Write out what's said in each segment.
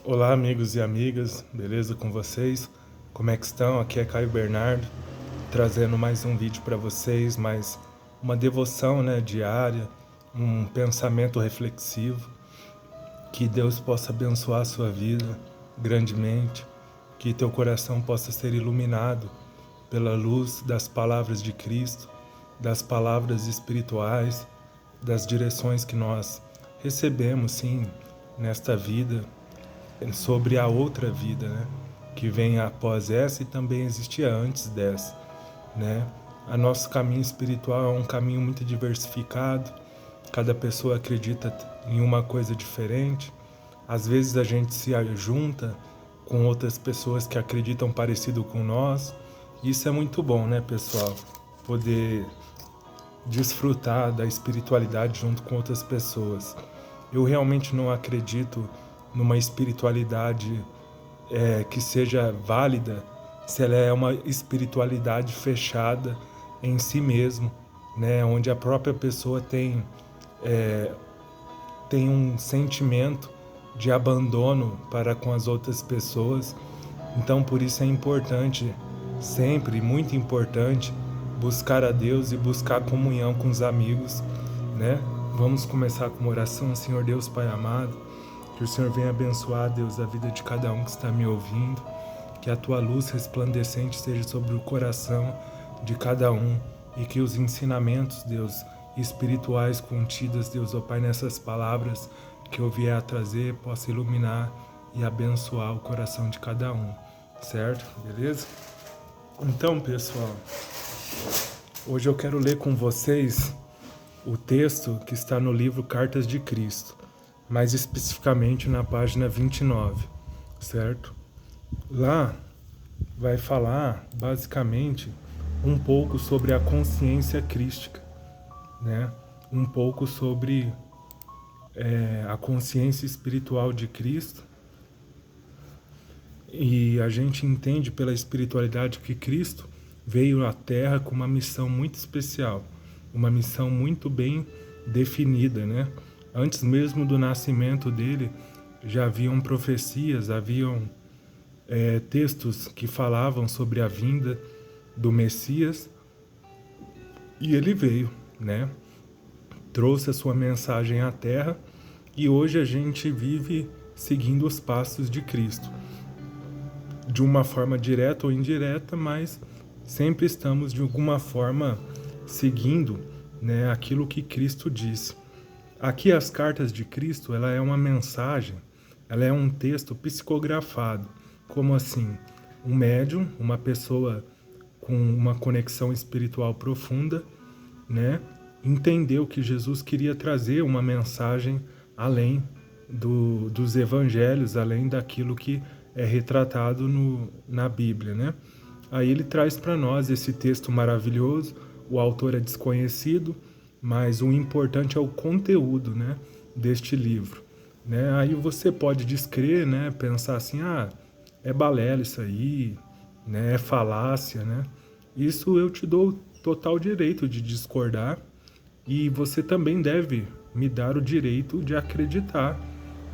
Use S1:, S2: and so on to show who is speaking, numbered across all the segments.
S1: Olá, amigos e amigas, beleza com vocês? Como é que estão? Aqui é Caio Bernardo, trazendo mais um vídeo para vocês, mais uma devoção, diária, um pensamento reflexivo, que Deus possa abençoar a sua vida grandemente, que teu coração possa ser iluminado pela luz das palavras de Cristo, das palavras espirituais, das direções que nós recebemos, sim, nesta vida, sobre a outra vida, que vem após essa e também existia antes dessa, né? A nosso caminho espiritual é um caminho muito diversificado. Cada pessoa acredita em uma coisa diferente. Às vezes a gente se junta com outras pessoas que acreditam parecido com nós. Isso é muito bom, né, pessoal? Poder desfrutar da espiritualidade junto com outras pessoas. Eu realmente não acredito numa espiritualidade que seja válida se ela é uma espiritualidade fechada em si mesmo, né? Onde a própria pessoa tem um sentimento de abandono para com as outras pessoas. Então, por isso é importante, sempre, muito importante, buscar a Deus e buscar comunhão com os amigos, né? Vamos começar com uma oração. Senhor Deus, Pai amado, que o Senhor venha abençoar, Deus, a vida de cada um que está me ouvindo, que a Tua luz resplandecente seja sobre o coração de cada um e que os ensinamentos, Deus, espirituais contidos, Deus, ó Pai, nessas palavras que eu vier a trazer, possa iluminar e abençoar o coração de cada um, certo? Beleza? Então, pessoal, hoje eu quero ler com vocês o texto que está no livro Cartas de Cristo, mais especificamente na página 29, certo? Lá vai falar, basicamente, um pouco sobre a consciência crística, né? Um pouco sobre a consciência espiritual de Cristo. E a gente entende pela espiritualidade que Cristo veio à Terra com uma missão muito especial, uma missão muito bem definida, né? Antes mesmo do nascimento dele, já haviam profecias, haviam textos que falavam sobre a vinda do Messias, e ele veio, né? Trouxe a sua mensagem à Terra, e hoje a gente vive seguindo os passos de Cristo, de uma forma direta ou indireta, mas sempre estamos de alguma forma seguindo, né, aquilo que Cristo disse. Aqui as cartas de Cristo, ela é uma mensagem, ela é um texto psicografado. Como assim? Um médium, uma pessoa com uma conexão espiritual profunda, né, entendeu que Jesus queria trazer uma mensagem além dos evangelhos, além daquilo que é retratado na Bíblia, né? Aí ele traz para nós esse texto maravilhoso. O autor é desconhecido, mas o importante é o conteúdo, né, deste livro, né? Aí você pode descrer, né, pensar assim, é balela isso aí, né, é falácia, né? Isso eu te dou total direito de discordar, e você também deve me dar o direito de acreditar,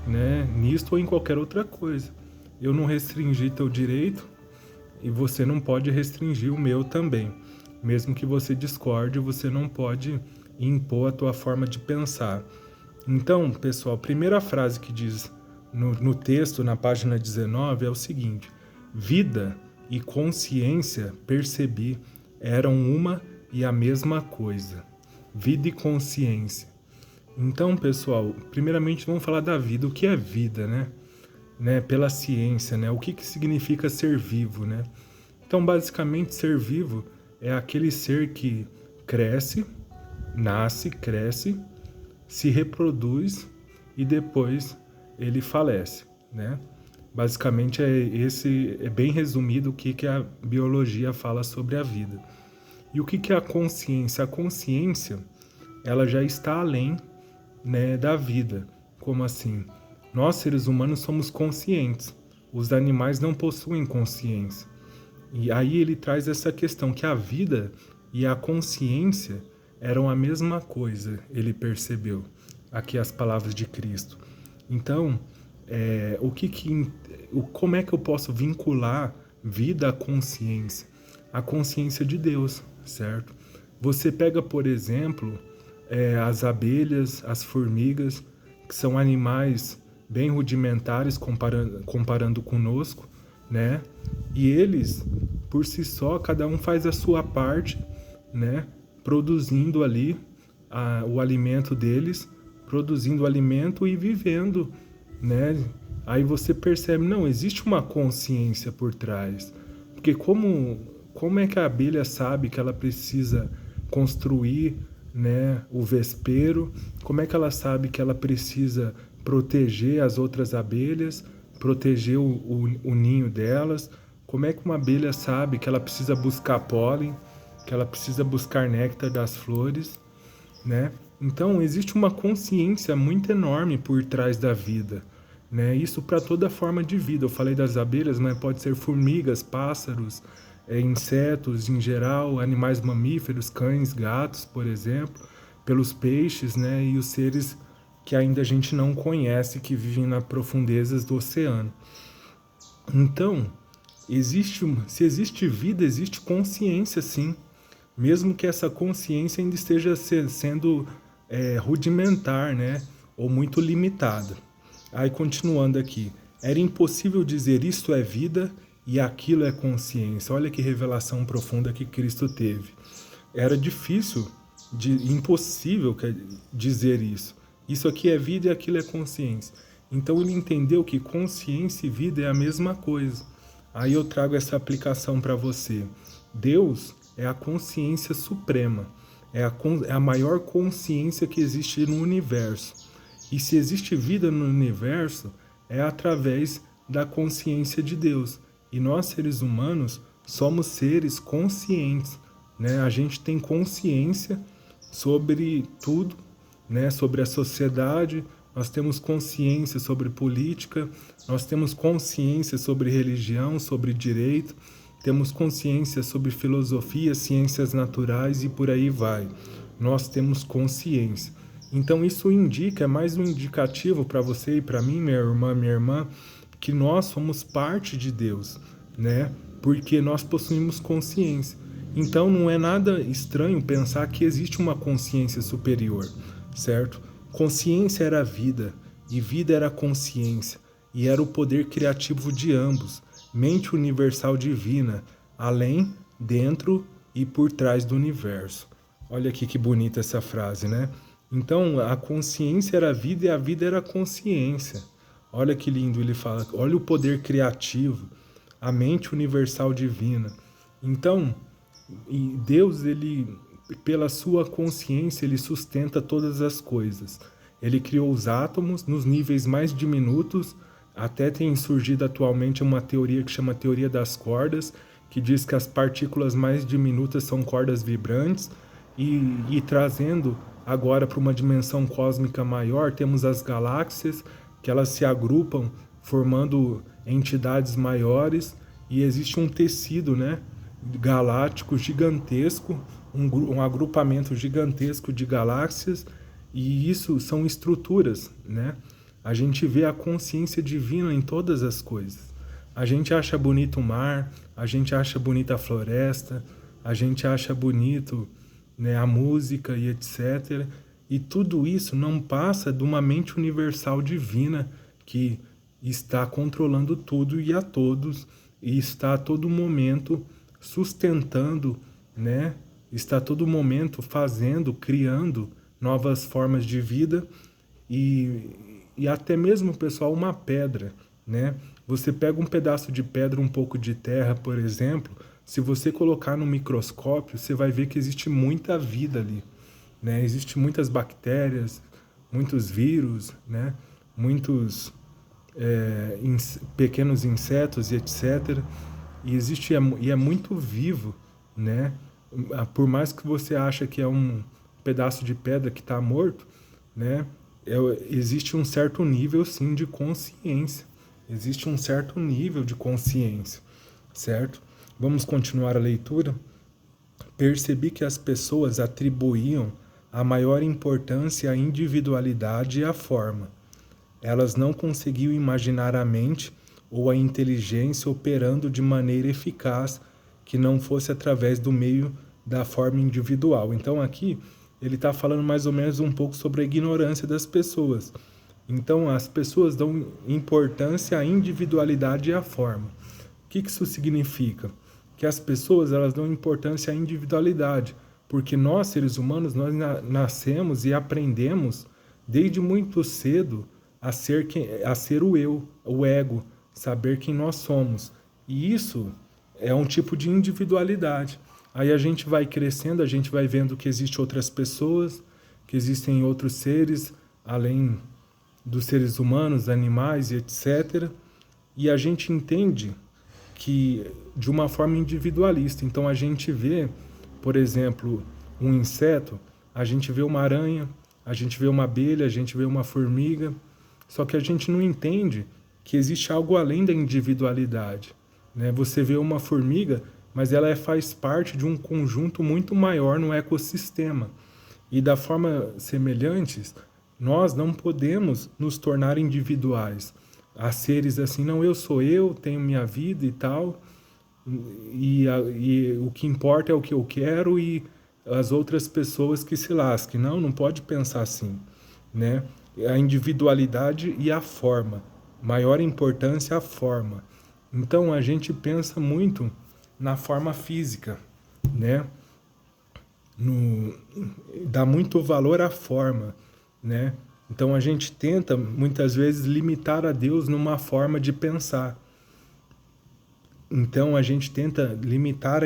S1: né, nisto ou em qualquer outra coisa. Eu não restringi teu direito e você não pode restringir o meu também. Mesmo que você discorde, você não pode impor a tua forma de pensar. Então, pessoal, a primeira frase que diz no texto, na página 19, é o seguinte: vida e consciência, percebi, eram uma e a mesma coisa. Vida e consciência. Então, pessoal, primeiramente vamos falar da vida. O que é vida, né? Pela ciência, né? O que significa ser vivo, né? Então, basicamente, ser vivo é aquele ser que cresce, nasce, cresce, se reproduz e depois ele falece, né? Basicamente é bem resumido o que a biologia fala sobre a vida. E o que é a consciência? A consciência, ela já está além, né, da vida. Como assim? Nós, seres humanos, somos conscientes. Os animais não possuem consciência. E aí ele traz essa questão que a vida e a consciência eram a mesma coisa, ele percebeu. Aqui as palavras de Cristo. Então, como é que eu posso vincular vida à consciência? A consciência de Deus, certo? Você pega, por exemplo, as abelhas, as formigas, que são animais bem rudimentares comparando conosco, né? E eles, por si só, cada um faz a sua parte, né? Produzindo ali o alimento deles, produzindo alimento e vivendo, né? Aí você percebe, não, existe uma consciência por trás. Porque como é que a abelha sabe que ela precisa construir, né, o vespeiro? Como é que ela sabe que ela precisa proteger as outras abelhas, proteger o ninho delas? Como é que uma abelha sabe que ela precisa buscar pólen, que ela precisa buscar néctar das flores, né? Então, existe uma consciência muito enorme por trás da vida, né? Isso para toda forma de vida. Eu falei das abelhas, mas pode ser formigas, pássaros, insetos em geral, animais mamíferos, cães, gatos, por exemplo, pelos peixes, né? E os seres que ainda a gente não conhece, que vivem nas profundezas do oceano. Então, se existe vida, existe consciência, sim. Mesmo que essa consciência ainda esteja sendo rudimentar, né? Ou muito limitada. Aí, continuando aqui. Era impossível dizer isto é vida e aquilo é consciência. Olha que revelação profunda que Cristo teve. Era difícil, impossível dizer isso. Isso aqui é vida e aquilo é consciência. Então ele entendeu que consciência e vida é a mesma coisa. Aí eu trago essa aplicação para você. Deus é a consciência suprema. É a maior consciência que existe no universo. E se existe vida no universo, é através da consciência de Deus. E nós, seres humanos, somos seres conscientes, né? A gente tem consciência sobre tudo, né? Sobre a sociedade, nós temos consciência sobre política, nós temos consciência sobre religião, sobre direito, temos consciência sobre filosofia, ciências naturais e por aí vai. Nós temos consciência. Então isso indica, é mais um indicativo para você e para mim, minha irmã, que nós somos parte de Deus, né? Porque nós possuímos consciência. Então não é nada estranho pensar que existe uma consciência superior, certo? Consciência era vida, e vida era consciência, e era o poder criativo de ambos, mente universal divina, além, dentro e por trás do universo. Olha aqui que bonita essa frase, né? Então, a consciência era a vida e a vida era a consciência. Olha que lindo ele fala. Olha o poder criativo, a mente universal divina. Então, Deus, ele, pela sua consciência, ele sustenta todas as coisas. Ele criou os átomos nos níveis mais diminutos. Até tem surgido atualmente uma teoria que chama teoria das cordas, que diz que as partículas mais diminutas são cordas vibrantes. E trazendo agora para uma dimensão cósmica maior, temos as galáxias, que elas se agrupam formando entidades maiores, e existe um tecido, né, galáctico gigantesco, um agrupamento gigantesco de galáxias, e isso são estruturas, né? A gente vê a consciência divina em todas as coisas. A gente acha bonito o mar, a gente acha bonita a floresta, a gente acha bonito, né, a música e etc. E tudo isso não passa de uma mente universal divina que está controlando tudo e a todos, e está a todo momento sustentando, né? Está a todo momento fazendo, criando novas formas de vida e até mesmo, pessoal, uma pedra, né? Você pega um pedaço de pedra, um pouco de terra, por exemplo, se você colocar no microscópio, você vai ver que existe muita vida ali, né? Existem muitas bactérias, muitos vírus, né? Muitos pequenos insetos e etc. E é muito vivo, né? Por mais que você ache que é um pedaço de pedra que está morto, né? Existe um certo nível, sim, de consciência. Existe um certo nível de consciência, certo? Vamos continuar a leitura. Percebi que as pessoas atribuíam a maior importância à individualidade e à forma. elas não conseguiam imaginar a mente ou a inteligência operando de maneira eficaz que não fosse através do meio da forma individual. Então aqui ele está falando mais ou menos um pouco sobre a ignorância das pessoas. Então as pessoas dão importância à individualidade e à forma. O que isso significa? Que as pessoas elas dão importância à individualidade, porque nós seres humanos nós nascemos e aprendemos desde muito cedo a ser o eu, o ego, saber quem nós somos. E isso é um tipo de individualidade. Aí a gente vai crescendo, a gente vai vendo que existem outras pessoas, que existem outros seres, além dos seres humanos, animais e etc. E a gente entende que de uma forma individualista. Então a gente vê, por exemplo, um inseto, a gente vê uma aranha, a gente vê uma abelha, a gente vê uma formiga, só que a gente não entende que existe algo além da individualidade, né? Você vê uma formiga, mas ela faz parte de um conjunto muito maior no ecossistema. E da forma semelhantes, nós não podemos nos tornar individuais. Há seres assim, não, eu sou eu, tenho minha vida e tal, e o que importa é o que eu quero e as outras pessoas que se lasquem. Não pode pensar assim, né? A individualidade e a forma. Maior importância a forma. Então a gente pensa muito na forma física, né? Dá muito valor à forma, né? Então a gente tenta muitas vezes limitar a Deus numa forma de pensar. Então a gente tenta limitar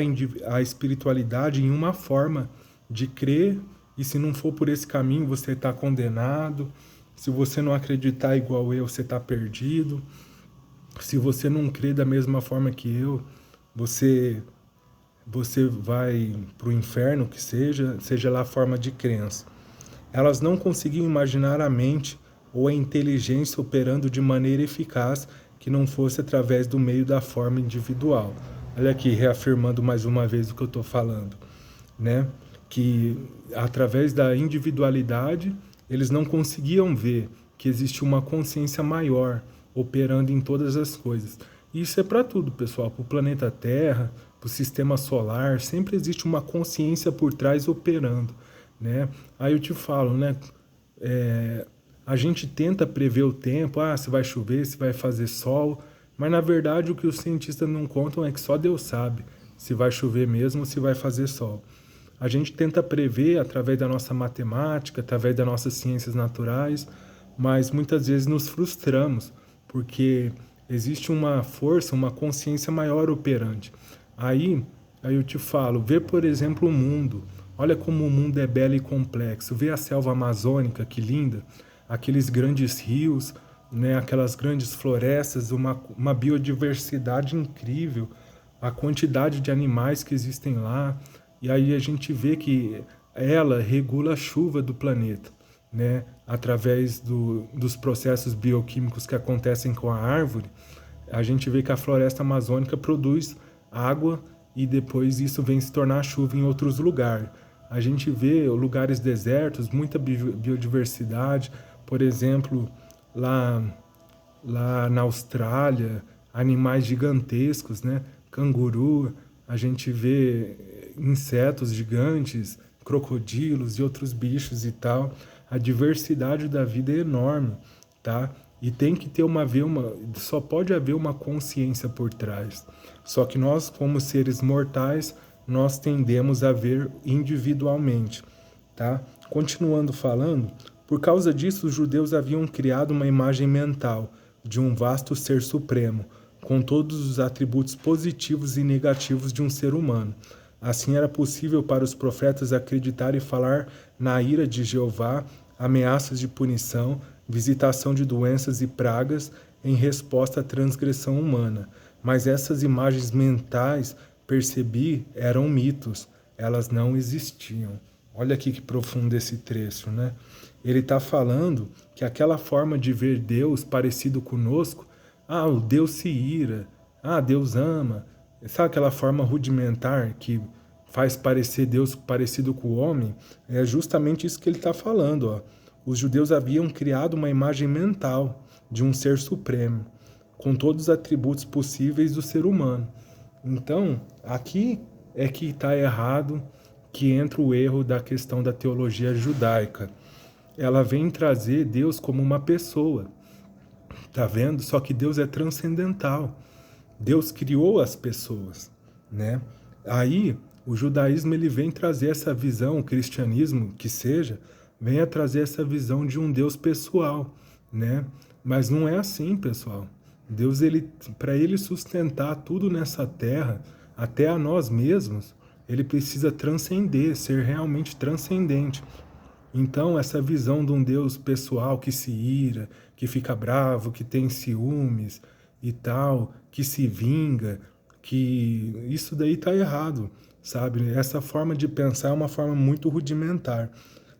S1: a espiritualidade em uma forma de crer, e se não for por esse caminho você está condenado. Se você não acreditar igual eu, você está perdido. Se você não crê da mesma forma que eu, você vai para o inferno, que seja lá a forma de crença. Elas não conseguiam imaginar a mente ou a inteligência operando de maneira eficaz que não fosse através do meio da forma individual. Olha aqui, reafirmando mais uma vez o que eu estou falando, né? Que através da individualidade eles não conseguiam ver que existe uma consciência maior operando em todas as coisas. E isso é para tudo, pessoal, para o planeta Terra, para o sistema solar, sempre existe uma consciência por trás operando, né? Aí eu te falo, né? A gente tenta prever o tempo, se vai chover, se vai fazer sol, mas na verdade o que os cientistas não contam é que só Deus sabe se vai chover mesmo ou se vai fazer sol. A gente tenta prever através da nossa matemática, através das nossas ciências naturais, mas muitas vezes nos frustramos, porque existe uma força, uma consciência maior operante. Aí eu te falo, vê por exemplo o mundo, olha como o mundo é belo e complexo, vê a selva amazônica, que linda, aqueles grandes rios, né, aquelas grandes florestas, uma biodiversidade incrível, a quantidade de animais que existem lá. E aí a gente vê que ela regula a chuva do planeta, né? Através dos processos bioquímicos que acontecem com a árvore, a gente vê que a floresta amazônica produz água e depois isso vem se tornar chuva em outros lugares. A gente vê lugares desertos, muita biodiversidade, por exemplo, lá na Austrália, animais gigantescos, né? Canguru, a gente vê insetos gigantes, crocodilos e outros bichos e tal. A diversidade da vida é enorme, tá? E tem que ter só pode haver uma consciência por trás. Só que nós, como seres mortais, nós tendemos a ver individualmente, tá? Continuando falando, por causa disso os judeus haviam criado uma imagem mental de um vasto ser supremo, com todos os atributos positivos e negativos de um ser humano. Assim era possível para os profetas acreditar e falar na ira de Jeová, ameaças de punição, visitação de doenças e pragas em resposta à transgressão humana. Mas essas imagens mentais, percebi, eram mitos, elas não existiam. Olha aqui que profundo esse trecho, né? Ele está falando que aquela forma de ver Deus parecido conosco, o Deus se ira, Deus ama. Sabe aquela forma rudimentar que faz parecer Deus parecido com o homem? É justamente isso que ele está falando. Ó. Os judeus haviam criado uma imagem mental de um ser supremo, com todos os atributos possíveis do ser humano. Então, aqui é que está errado, que entra o erro da questão da teologia judaica. Ela vem trazer Deus como uma pessoa, tá vendo? Só que Deus é transcendental. Deus criou as pessoas, né? Aí, o judaísmo ele vem trazer essa visão, o cristianismo, que seja, vem a trazer essa visão de um Deus pessoal, né? Mas não é assim, pessoal. Deus, ele, para ele sustentar tudo nessa terra, até a nós mesmos, ele precisa transcender, ser realmente transcendente. Então, essa visão de um Deus pessoal que se ira, que fica bravo, que tem ciúmes e tal, que se vinga, que isso daí está errado, sabe? Essa forma de pensar é uma forma muito rudimentar.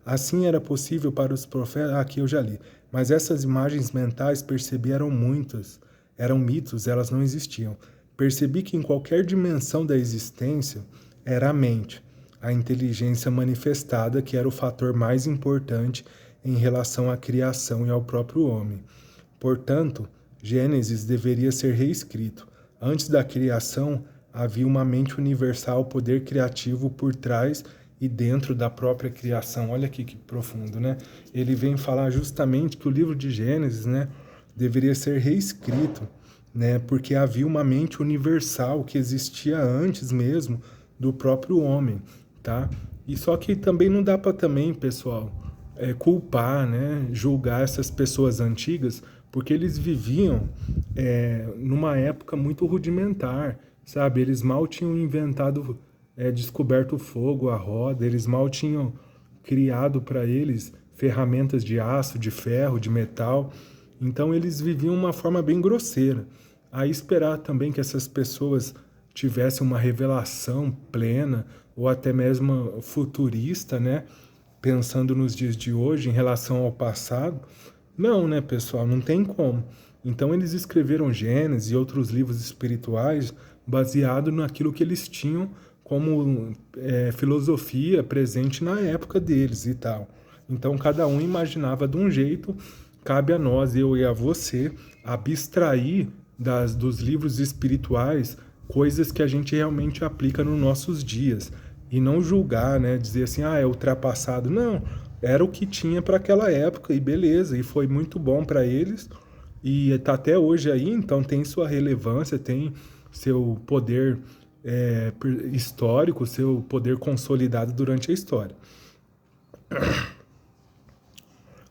S1: Assim era possível para os profetas, aqui eu já li, mas essas imagens mentais percebi eram muitas, eram mitos, elas não existiam. Percebi que em qualquer dimensão da existência era a mente, a inteligência manifestada, que era o fator mais importante em relação à criação e ao próprio homem. Portanto, Gênesis deveria ser reescrito. Antes da criação, havia uma mente universal, poder criativo por trás e dentro da própria criação. Olha aqui que profundo, né? Ele vem falar justamente que o livro de Gênesis, né, deveria ser reescrito, né, porque havia uma mente universal que existia antes mesmo do próprio homem, tá? E só que também não dá para também, pessoal, culpar, né, julgar essas pessoas antigas, porque eles viviam numa época muito rudimentar, sabe? Eles mal tinham inventado, descoberto o fogo, a roda, eles mal tinham criado para eles ferramentas de aço, de ferro, de metal. Então eles viviam uma forma bem grosseira. Aí esperar também que essas pessoas tivessem uma revelação plena ou até mesmo futurista, né? Pensando nos dias de hoje em relação ao passado. Não, né, pessoal? Não tem como. Então eles escreveram Gênesis e outros livros espirituais baseado naquilo que eles tinham como filosofia presente na época deles e tal. Então cada um imaginava de um jeito. Cabe a nós, eu e a você, abstrair dos livros espirituais coisas que a gente realmente aplica nos nossos dias e não julgar, né? Dizer assim, é ultrapassado. Não, era o que tinha para aquela época e beleza, e foi muito bom para eles e está até hoje aí, então tem sua relevância, tem seu poder histórico, seu poder consolidado durante a história.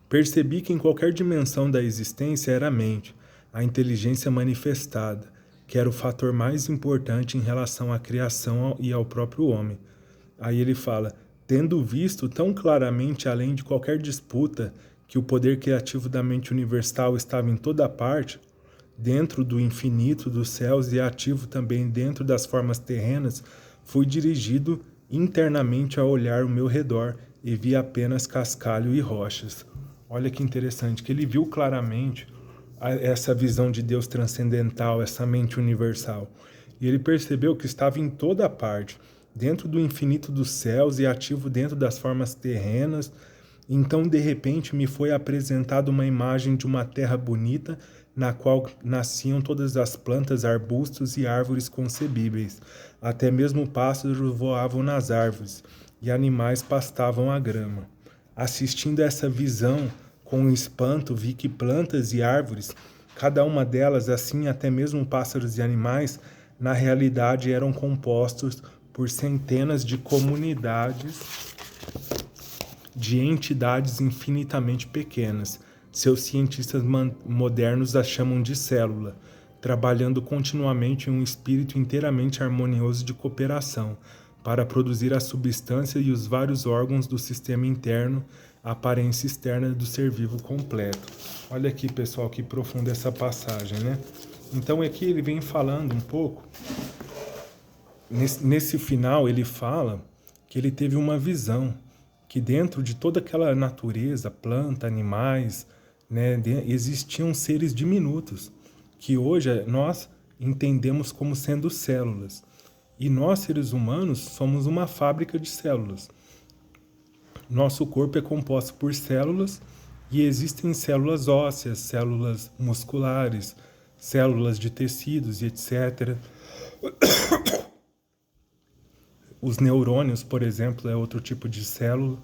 S1: Percebi que em qualquer dimensão da existência era a mente, a inteligência manifestada, que era o fator mais importante em relação à criação e ao próprio homem. Aí ele fala, tendo visto tão claramente, além de qualquer disputa, que o poder criativo da mente universal estava em toda parte, dentro do infinito dos céus e ativo também dentro das formas terrenas, fui dirigido internamente a olhar ao meu redor e vi apenas cascalho e rochas. Olha que interessante, que ele viu claramente essa visão de Deus transcendental, essa mente universal. E ele percebeu que estava em toda parte, dentro do infinito dos céus e ativo dentro das formas terrenas. Então, de repente, me foi apresentada uma imagem de uma terra bonita, na qual nasciam todas as plantas, arbustos e árvores concebíveis. Até mesmo pássaros voavam nas árvores, e animais pastavam a grama. Assistindo a essa visão, com espanto, vi que plantas e árvores, cada uma delas, assim até mesmo pássaros e animais, na realidade eram compostos por centenas de comunidades de entidades infinitamente pequenas. Seus cientistas modernos as chamam de célula, trabalhando continuamente em um espírito inteiramente harmonioso de cooperação, para produzir a substância e os vários órgãos do sistema interno, a aparência externa do ser vivo completo. Olha aqui, pessoal, que profunda essa passagem, né? Então aqui ele vem falando um pouco, nesse final ele fala que ele teve uma visão, que dentro de toda aquela natureza, planta, animais, né, existiam seres diminutos, que hoje nós entendemos como sendo células. E nós, seres humanos, somos uma fábrica de células. Nosso corpo é composto por células E existem células ósseas, células musculares, células de tecidos e etc. Os neurônios, por exemplo, é outro tipo de célula.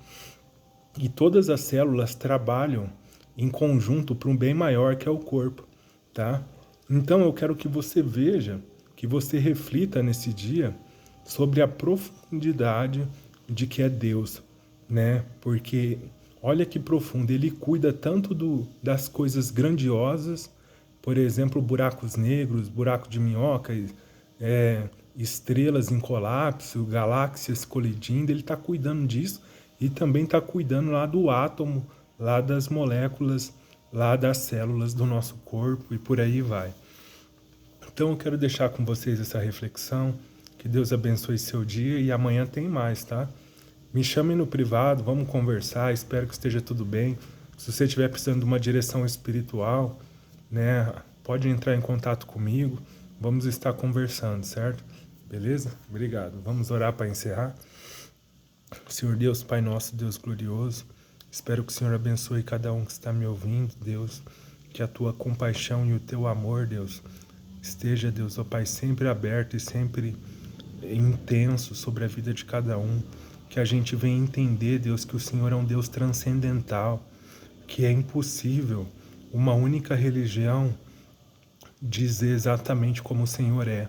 S1: E todas as células trabalham em conjunto para um bem maior que é o corpo, tá? Então eu quero que você veja, que você reflita nesse dia sobre a profundidade de que é Deus, né? Porque olha que profundo, ele cuida tanto das coisas grandiosas, por exemplo, buracos negros, buraco de minhoca, estrelas em colapso, galáxias colidindo, ele está cuidando disso e também está cuidando lá do átomo, lá das moléculas, lá das células do nosso corpo e por aí vai. Então eu quero deixar com vocês essa reflexão, que Deus abençoe seu dia e amanhã tem mais, tá? Me chame no privado, vamos conversar, espero que esteja tudo bem. Se você estiver precisando de uma direção espiritual, né, pode entrar em contato comigo, vamos estar conversando, certo? Beleza? Obrigado. Vamos orar para encerrar. Senhor Deus, Pai nosso, Deus glorioso, espero que o Senhor abençoe cada um que está me ouvindo, Deus, que a tua compaixão e o teu amor, Deus, esteja, Deus, ó Pai, sempre aberto e sempre intenso sobre a vida de cada um, que a gente venha entender, Deus, que o Senhor é um Deus transcendental, que é impossível uma única religião dizer exatamente como o Senhor é,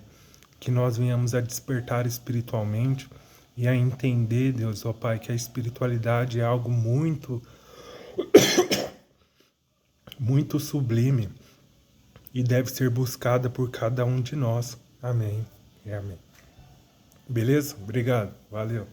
S1: que nós venhamos a despertar espiritualmente e a entender, Deus, ó Pai, que a espiritualidade é algo muito, muito sublime e deve ser buscada por cada um de nós. Amém e amém. Beleza? Obrigado. Valeu.